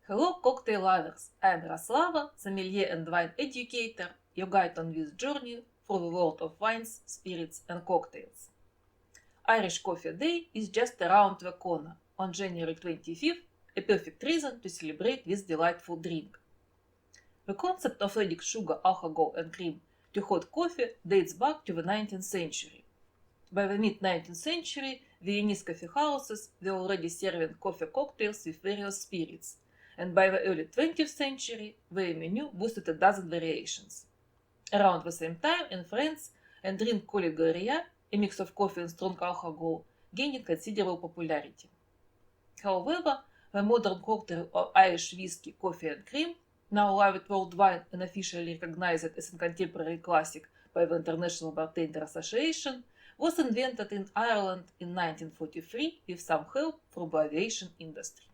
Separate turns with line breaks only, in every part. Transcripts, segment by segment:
Hello, cocktail lovers! I'm Raslava, sommelier and wine educator, your guide on this journey through the world of wines, spirits, and cocktails. Irish Coffee Day is just around the corner. On January 25th, a perfect reason to celebrate this delightful drink. The concept of adding sugar, alcohol, and cream to hot coffee dates back to the 19th century. By the mid-19th century, Viennese coffee houses were already serving coffee cocktails with various spirits, and by the early 20th century, their menu boasted a dozen variations. Around the same time, in France, a drink called Goria, a mix of coffee and strong alcohol, gained considerable popularity. However, the modern cocktail of Irish whiskey, coffee, and cream, now loved worldwide and officially recognized as a contemporary classic by the International Bartender Association, was invented in Ireland in 1943 with some help from the aviation industry.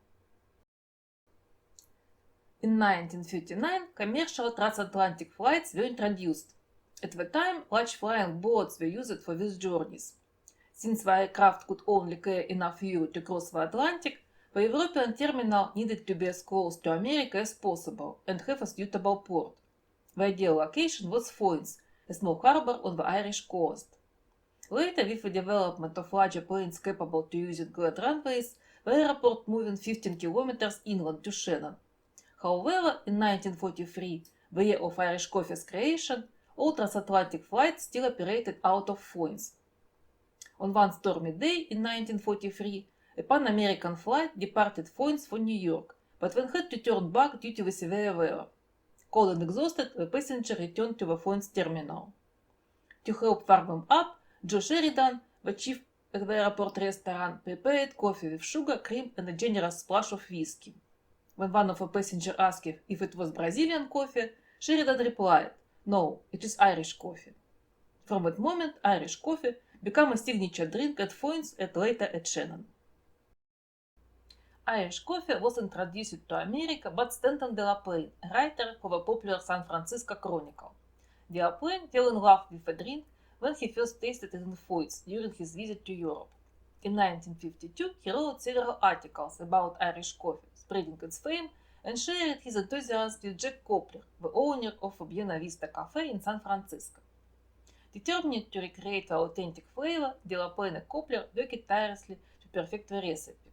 In 1939, commercial transatlantic flights were introduced. At the time, large flying boats were used for these journeys. Since the aircraft could only carry enough fuel to cross the Atlantic, the European terminal needed to be as close to America as possible and have a suitable port. The ideal location was Foynes, a small harbor on the Irish coast. Later, with the development of larger planes capable to using glide runways, the airport moved 15 kilometers inland to Shannon. However, in 1943, the year of Irish coffee's creation, all transatlantic flights still operated out of Foynes. On one stormy day in 1943, a Pan-American flight departed Foynes for New York, but then had to turn back due to the severe weather. Cold and exhausted, the passenger returned to the Foynes terminal. To help warm them up, Joe Sheridan, the chief at the airport restaurant, prepared coffee with sugar, cream, and a generous splash of whiskey. When one of the passengers asked if it was Brazilian coffee, Sheridan replied, "No, it is Irish coffee." From that moment, Irish coffee became a signature drink at Foynes and later at Shannon. Irish coffee was introduced to America by Stanton de la Plaine, a writer for the popular San Francisco Chronicle. De la Plaine fell in love with the drink when he first tasted it in Foynes during his visit to Europe. In 1952, he wrote several articles about Irish coffee, spreading its fame, and shared his enthusiasm with Jack Coupler, the owner of Buena Vista Cafe in San Francisco. Determined to recreate the authentic flavor, De La Plaine and Coupler worked tirelessly to perfect the recipe.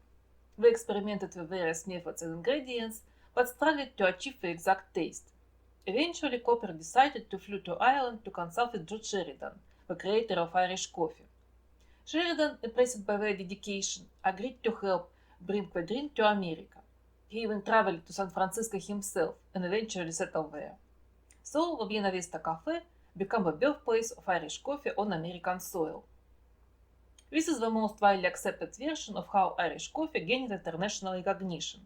They experimented with various methods and ingredients, but struggled to achieve the exact taste. Eventually, Coupler decided to fly to Ireland to consult with George Sheridan, the creator of Irish coffee. Sheridan, impressed by their dedication, agreed to help bring the drink to America. He even traveled to San Francisco himself and eventually settled there. So, the Buena Vista Cafe became the birthplace of Irish coffee on American soil. This is the most widely accepted version of how Irish coffee gained international recognition.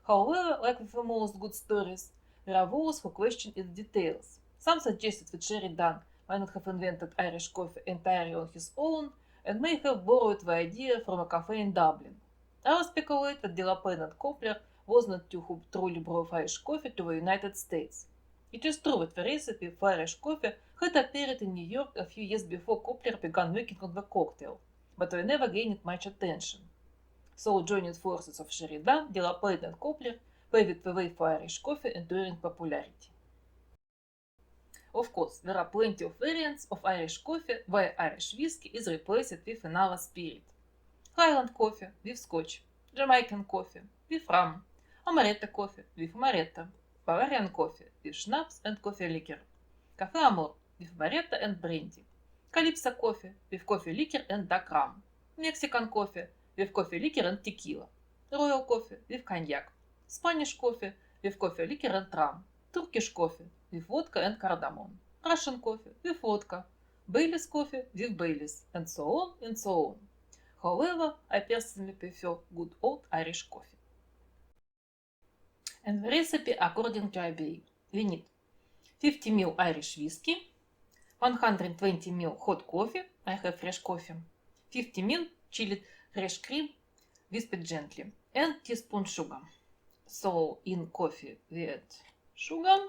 However, like with the most good stories, there are those who question its details. Some suggested that Sheridan might not have invented Irish coffee entirely on his own and may have borrowed the idea from a cafe in Dublin. Others speculate that De La Plaine and Coupler was not two who truly brought Irish coffee to the United States. It is true that the recipe for Irish coffee had appeared in New York a few years before Coupler began working on the cocktail, but they never gained much attention. So, joining forces of Sheridan, De La Plaine and Coupler paved the way for Irish coffee enduring popularity. Of course, there are plenty of variants of Irish coffee where Irish whiskey is replaced with another spirit. Highland coffee with Scotch, Jamaican coffee with rum, Amaretto coffee with Amaretto, Bavarian coffee with schnapps and coffee liquor, Café Amor with Amaretto and brandy, Calypso coffee with coffee liquor and dark rum, Mexican coffee with coffee liquor and tequila, Royal coffee with cognac, Spanish coffee with coffee liquor and rum, Turkish coffee with vodka and cardamom, Russian coffee with vodka, Baileys coffee with Baileys, and so on and so on. However, I personally prefer good old Irish coffee. And the recipe according to IBA. We need 50 ml Irish whiskey, 120 ml hot coffee, I have fresh coffee, 50 ml chilled fresh cream, whisked gently, and teaspoon sugar. So in coffee we add sugar,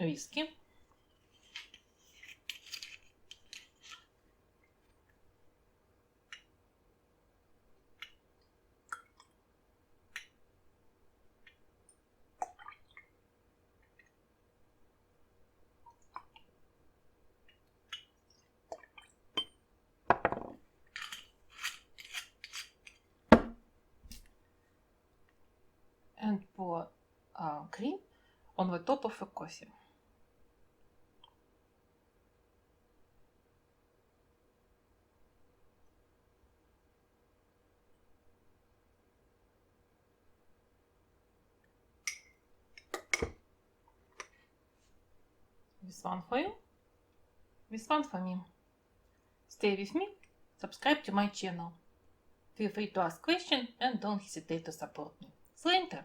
whiskey, cream on the top of the coffee. This one for you, this one for me. Stay with me, subscribe to my channel. Feel free to ask questions and don't hesitate to support me. See you later!